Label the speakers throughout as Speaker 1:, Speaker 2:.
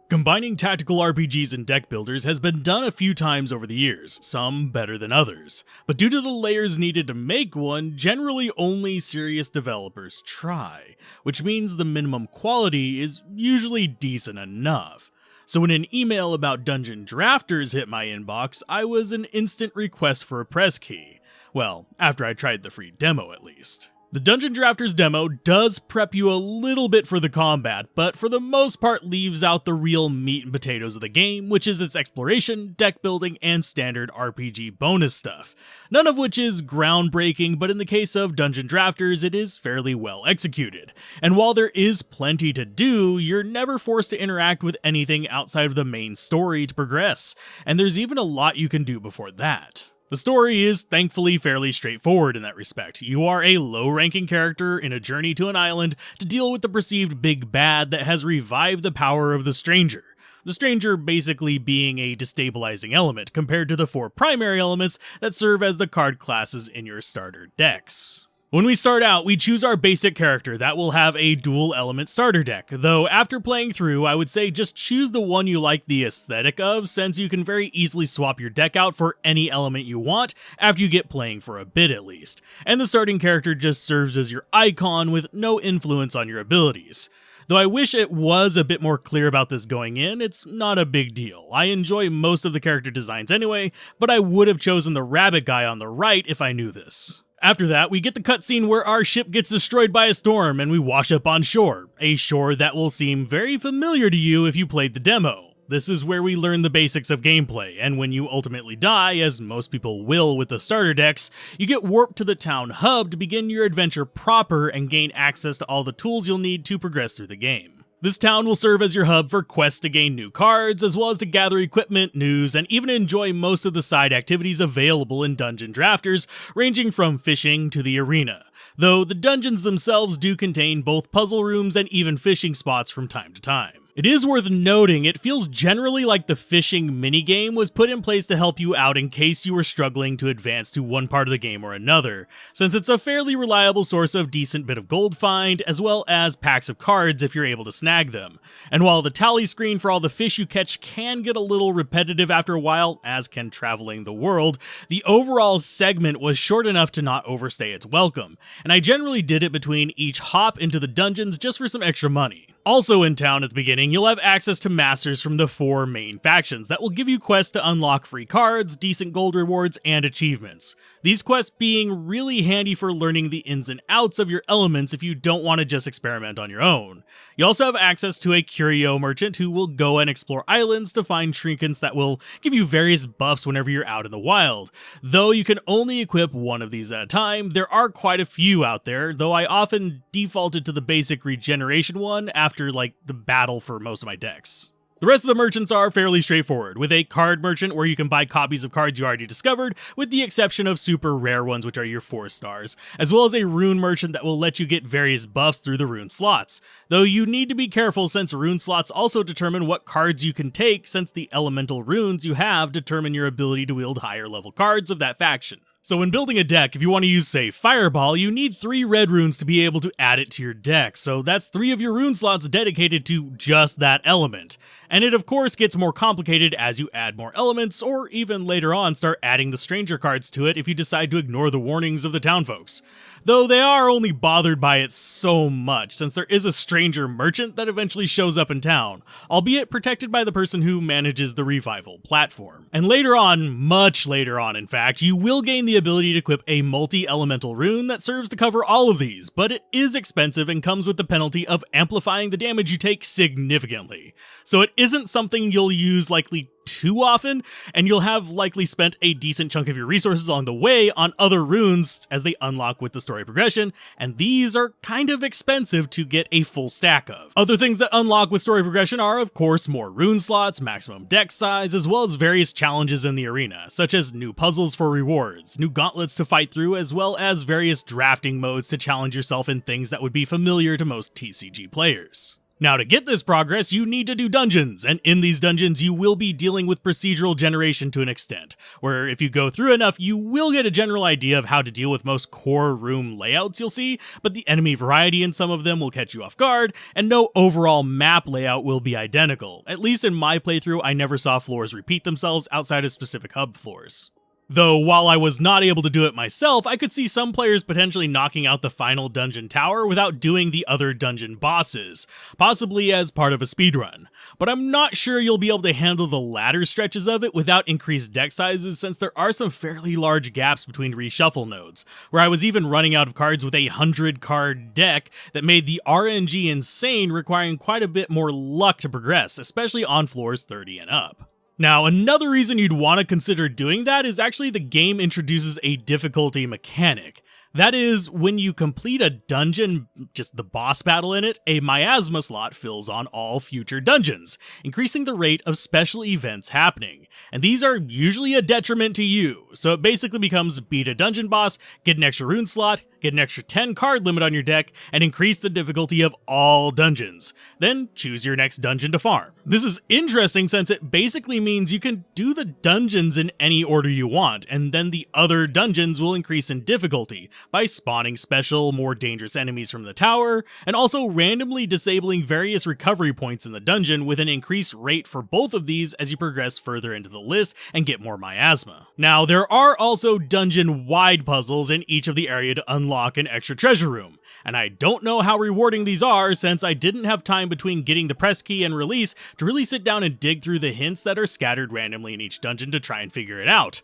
Speaker 1: Combining tactical RPGs and deck builders has been done a few times over the years, some better than others. But due to the layers needed to make one, generally only serious developers try, which means the minimum quality is usually decent enough. So when an email about dungeon drafters hit my inbox, I was an instant request for a press key. Well, after I tried the free demo at least. The Dungeon Drafters demo does prep you a little bit for the combat, but for the most part leaves out the real meat and potatoes of the game, which is its exploration, deck building, and standard RPG bonus stuff. None of which is groundbreaking, but in the case of Dungeon Drafters, it is fairly well executed. And while there is plenty to do, you're never forced to interact with anything outside of the main story to progress, and there's even a lot you can do before that. The story is thankfully fairly straightforward in that respect. You are a low-ranking character in a journey to an island to deal with the perceived big bad that has revived the power of the Stranger. The Stranger basically being a destabilizing element compared to the 4 primary elements that serve as the card classes in your starter decks. When we start out, we choose our basic character that will have a dual element starter deck, though after playing through, I would say just choose the one you like the aesthetic of, since you can very easily swap your deck out for any element you want after you get playing for a bit at least, and the starting character just serves as your icon with no influence on your abilities. Though I wish it was a bit more clear about this going in, it's not a big deal. I enjoy most of the character designs anyway, but I would have chosen the rabbit guy on the right if I knew this. After that, we get the cutscene where our ship gets destroyed by a storm and we wash up on shore, a shore that will seem very familiar to you if you played the demo. This is where we learn the basics of gameplay, and when you ultimately die, as most people will with the starter decks, you get warped to the town hub to begin your adventure proper and gain access to all the tools you'll need to progress through the game. This town will serve as your hub for quests to gain new cards, as well as to gather equipment, news, and even enjoy most of the side activities available in Dungeon Drafters, ranging from fishing to the arena. Though the dungeons themselves do contain both puzzle rooms and even fishing spots from time to time. It is worth noting, it feels generally like the fishing minigame was put in place to help you out in case you were struggling to advance to one part of the game or another, since it's a fairly reliable source of decent bit of gold find, as well as packs of cards if you're able to snag them. And while the tally screen for all the fish you catch can get a little repetitive after a while, as can traveling the world, the overall segment was short enough to not overstay its welcome, and I generally did it between each hop into the dungeons just for some extra money. Also in town at the beginning, you'll have access to masters from the 4 main factions that will give you quests to unlock free cards, decent gold rewards, and achievements. These quests being really handy for learning the ins and outs of your elements if you don't want to just experiment on your own. You also have access to a Curio merchant who will go and explore islands to find trinkets that will give you various buffs whenever you're out in the wild. Though you can only equip one of these at a time, there are quite a few out there, though I often defaulted to the basic regeneration one after the battle for most of my decks. The rest of the merchants are fairly straightforward, with a card merchant where you can buy copies of cards you already discovered, with the exception of super rare ones which are your 4 stars, as well as a rune merchant that will let you get various buffs through the rune slots, though you need to be careful since rune slots also determine what cards you can take, since the elemental runes you have determine your ability to wield higher level cards of that faction. So when building a deck, if you want to use, say, Fireball, you need 3 red runes to be able to add it to your deck, so that's 3 of your rune slots dedicated to just that element. And it of course gets more complicated as you add more elements, or even later on start adding the stranger cards to it if you decide to ignore the warnings of the townfolks. Though they are only bothered by it so much, since there is a stranger merchant that eventually shows up in town, albeit protected by the person who manages the revival platform. And later on, much later on in fact, you will gain the ability to equip a multi-elemental rune that serves to cover all of these, but it is expensive and comes with the penalty of amplifying the damage you take significantly. So it isn't something you'll use likely too often, and you'll have likely spent a decent chunk of your resources along the way on other runes as they unlock with the story progression, and these are kind of expensive to get a full stack of. Other things that unlock with story progression are, of course, more rune slots, maximum deck size, as well as various challenges in the arena, such as new puzzles for rewards, new gauntlets to fight through, as well as various drafting modes to challenge yourself in things that would be familiar to most TCG players. Now, to get this progress, you need to do dungeons, and in these dungeons, you will be dealing with procedural generation to an extent, where if you go through enough, you will get a general idea of how to deal with most core room layouts you'll see, but the enemy variety in some of them will catch you off guard, and no overall map layout will be identical. At least in my playthrough, I never saw floors repeat themselves outside of specific hub floors. Though, while I was not able to do it myself, I could see some players potentially knocking out the final dungeon tower without doing the other dungeon bosses, possibly as part of a speedrun. But I'm not sure you'll be able to handle the latter stretches of it without increased deck sizes, since there are some fairly large gaps between reshuffle nodes, where I was even running out of cards with a 100-card deck that made the RNG insane, requiring quite a bit more luck to progress, especially on floors 30 and up. Now, another reason you'd want to consider doing that is actually the game introduces a difficulty mechanic. That is, when you complete a dungeon, just the boss battle in it, a miasma slot fills on all future dungeons, increasing the rate of special events happening. And these are usually a detriment to you, so it basically becomes beat a dungeon boss, get an extra rune slot, get an extra 10 card limit on your deck, and increase the difficulty of all dungeons. Then choose your next dungeon to farm. This is interesting since it basically means you can do the dungeons in any order you want, and then the other dungeons will increase in difficulty by spawning special, more dangerous enemies from the tower, and also randomly disabling various recovery points in the dungeon with an increased rate for both of these as you progress further into the list and get more miasma. Now, there are also dungeon-wide puzzles in each of the area to unlock an extra treasure room, and I don't know how rewarding these are since I didn't have time between getting the press key and release to really sit down and dig through the hints that are scattered randomly in each dungeon to try and figure it out.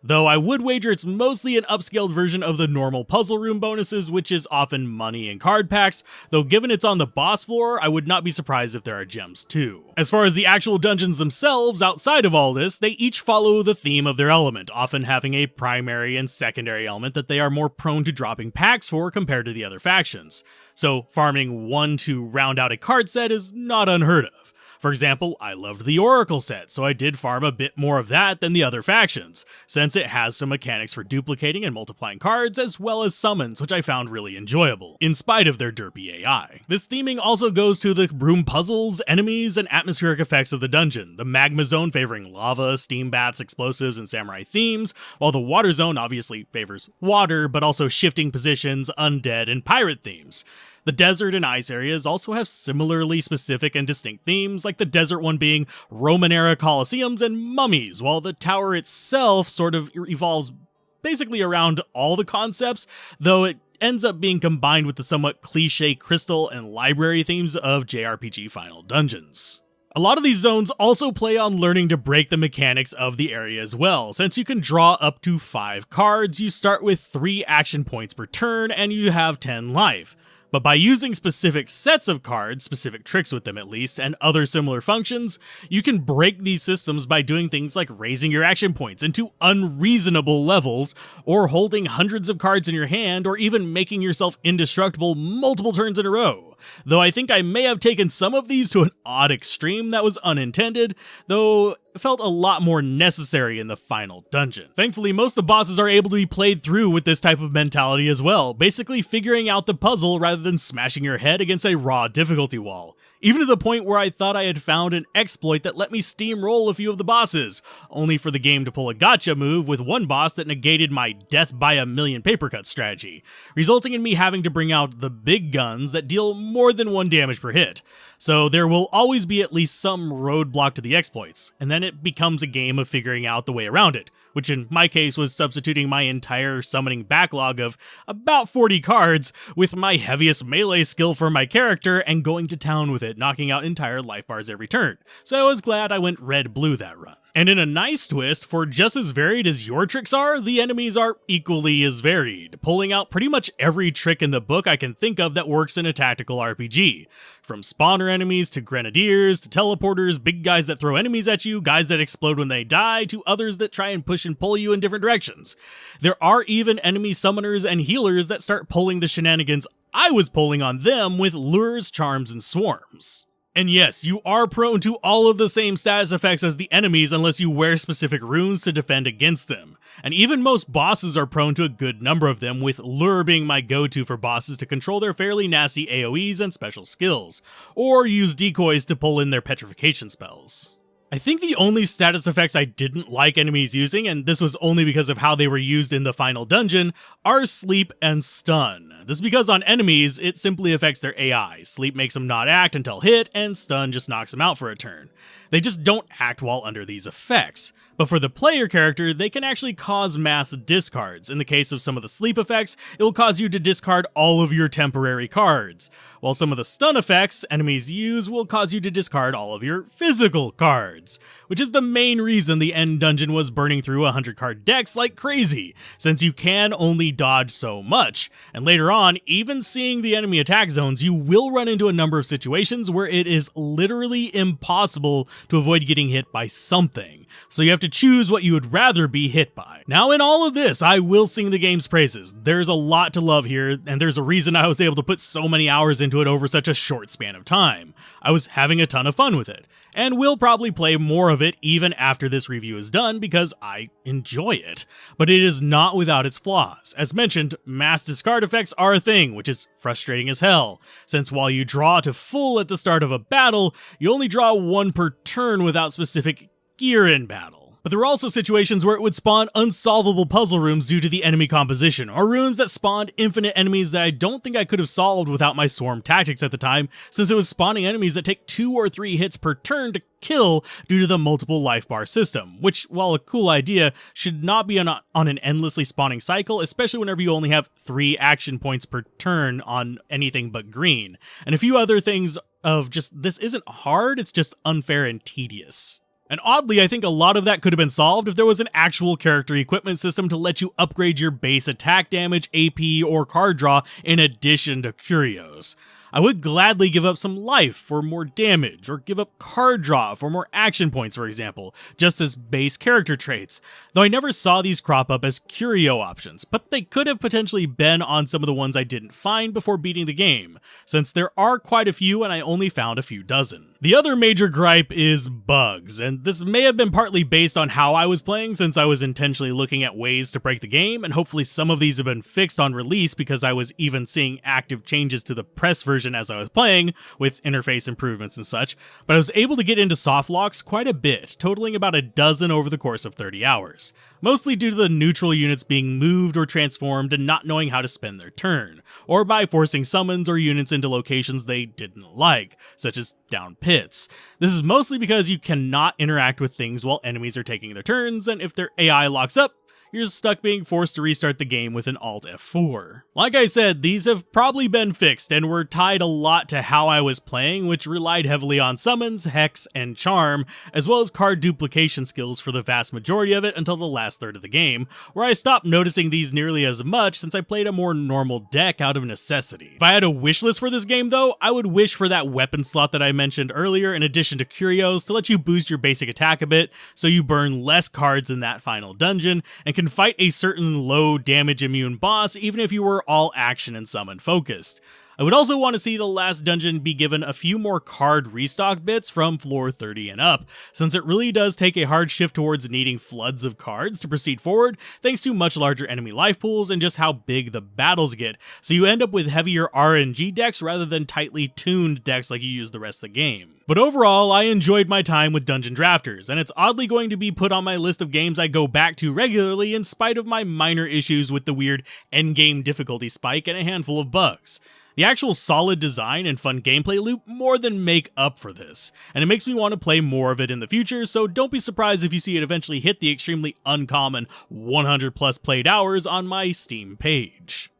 Speaker 1: Though I would wager it's mostly an upscaled version of the normal puzzle room bonuses, which is often money and card packs, though given it's on the boss floor, I would not be surprised if there are gems too. As far as the actual dungeons themselves, outside of all this, they each follow the theme of their element, often having a primary and secondary element that they are more prone to dropping packs for compared to the other factions. So farming one to round out a card set is not unheard of. For example, I loved the Oracle set, so I did farm a bit more of that than the other factions, since it has some mechanics for duplicating and multiplying cards, as well as summons, which I found really enjoyable, in spite of their derpy AI. This theming also goes to the room puzzles, enemies, and atmospheric effects of the dungeon, the magma zone favoring lava, steam baths, explosives, and samurai themes, while the water zone obviously favors water, but also shifting positions, undead, and pirate themes. The desert and ice areas also have similarly specific and distinct themes, like the desert one being Roman-era coliseums and mummies, while the tower itself sort of evolves basically around all the concepts, though it ends up being combined with the somewhat cliché crystal and library themes of JRPG Final Dungeons. A lot of these zones also play on learning to break the mechanics of the area as well. Since you can draw up to 5 cards, you start with 3 action points per turn and you have 10 life. But by using specific sets of cards, specific tricks with them at least, and other similar functions, you can break these systems by doing things like raising your action points into unreasonable levels, or holding hundreds of cards in your hand, or even making yourself indestructible multiple turns in a row. Though I think I may have taken some of these to an odd extreme that was unintended, though felt a lot more necessary in the final dungeon. Thankfully, most of the bosses are able to be played through with this type of mentality as well, basically figuring out the puzzle rather than smashing your head against a raw difficulty wall. Even to the point where I thought I had found an exploit that let me steamroll a few of the bosses, only for the game to pull a gotcha move with one boss that negated my death by a million paper cut strategy, resulting in me having to bring out the big guns that deal more than 1 damage per hit. So there will always be at least some roadblock to the exploits, and then it becomes a game of figuring out the way around it, which in my case was substituting my entire summoning backlog of about 40 cards with my heaviest melee skill for my character and going to town with it, knocking out entire life bars every turn. So I was glad I went red-blue that run. And in a nice twist, for just as varied as your tricks are, the enemies are equally as varied, pulling out pretty much every trick in the book I can think of that works in a tactical RPG. From spawner enemies to grenadiers to teleporters, big guys that throw enemies at you, guys that explode when they die, to others that try and push and pull you in different directions. There are even enemy summoners and healers that start pulling the shenanigans I was pulling on them with lures, charms, and swarms. And yes, you are prone to all of the same status effects as the enemies unless you wear specific runes to defend against them. And even most bosses are prone to a good number of them, with Lure being my go-to for bosses to control their fairly nasty AoEs and special skills, or use decoys to pull in their petrification spells. I think the only status effects I didn't like enemies using, and this was only because of how they were used in the final dungeon, are Sleep and Stun. This is because on enemies, it simply affects their AI. Sleep makes them not act until hit, and Stun just knocks them out for a turn. They just don't act while under these effects. But for the player character, they can actually cause mass discards. In the case of some of the sleep effects, it will cause you to discard all of your temporary cards, while some of the stun effects enemies use will cause you to discard all of your physical cards, which is the main reason the end dungeon was burning through 100 card decks like crazy, since you can only dodge so much. And later on, even seeing the enemy attack zones, you will run into a number of situations where it is literally impossible to avoid getting hit by something. So you have to choose what you would rather be hit by. Now, in all of this, I will sing the game's praises. There's a lot to love here, and there's a reason I was able to put so many hours into it over such a short span of time. I was having a ton of fun with it, and will probably play more of it even after this review is done because I enjoy it. But it is not without its flaws. As mentioned, mass discard effects are a thing, which is frustrating as hell, since while you draw to full at the start of a battle, you only draw one per turn without specific gear in battle. But there were also situations where it would spawn unsolvable puzzle rooms due to the enemy composition, or rooms that spawned infinite enemies that I don't think I could have solved without my swarm tactics at the time, since it was spawning enemies that take 2 or 3 hits per turn to kill due to the multiple life bar system, which, while a cool idea, should not be on an endlessly spawning cycle, especially whenever you only have 3 action points per turn on anything but green. And a few other things of just, this isn't hard, it's just unfair and tedious. And oddly, I think a lot of that could have been solved if there was an actual character equipment system to let you upgrade your base attack damage, AP, or card draw in addition to Curios. I would gladly give up some life for more damage, or give up card draw for more action points, for example, just as base character traits, though I never saw these crop up as Curio options, but they could have potentially been on some of the ones I didn't find before beating the game, since there are quite a few and I only found a few dozen. The other major gripe is bugs, and this may have been partly based on how I was playing, since I was intentionally looking at ways to break the game, and hopefully some of these have been fixed on release because I was even seeing active changes to the press version as I was playing, with interface improvements and such, but I was able to get into soft locks quite a bit, totaling about a dozen over the course of 30 hours, mostly due to the neutral units being moved or transformed and not knowing how to spend their turn, or by forcing summons or units into locations they didn't like, such as down pits. This is mostly because you cannot interact with things while enemies are taking their turns, and if their AI locks up, you're stuck being forced to restart the game with an Alt F4. Like I said, these have probably been fixed and were tied a lot to how I was playing, which relied heavily on summons, hex, and charm, as well as card duplication skills for the vast majority of it until the last third of the game, where I stopped noticing these nearly as much since I played a more normal deck out of necessity. If I had a wish list for this game though, I would wish for that weapon slot that I mentioned earlier in addition to Curios to let you boost your basic attack a bit so you burn less cards in that final dungeon and can fight a certain low damage immune boss even if you were all action and summon focused. I would also want to see the last dungeon be given a few more card restock bits from floor 30 and up, since it really does take a hard shift towards needing floods of cards to proceed forward thanks to much larger enemy life pools and just how big the battles get, so you end up with heavier RNG decks rather than tightly tuned decks like you use the rest of the game. But overall, I enjoyed my time with Dungeon Drafters, and it's oddly going to be put on my list of games I go back to regularly in spite of my minor issues with the weird endgame difficulty spike and a handful of bugs. The actual solid design and fun gameplay loop more than make up for this, and it makes me want to play more of it in the future, so don't be surprised if you see it eventually hit the extremely uncommon 100 plus played hours on my Steam page.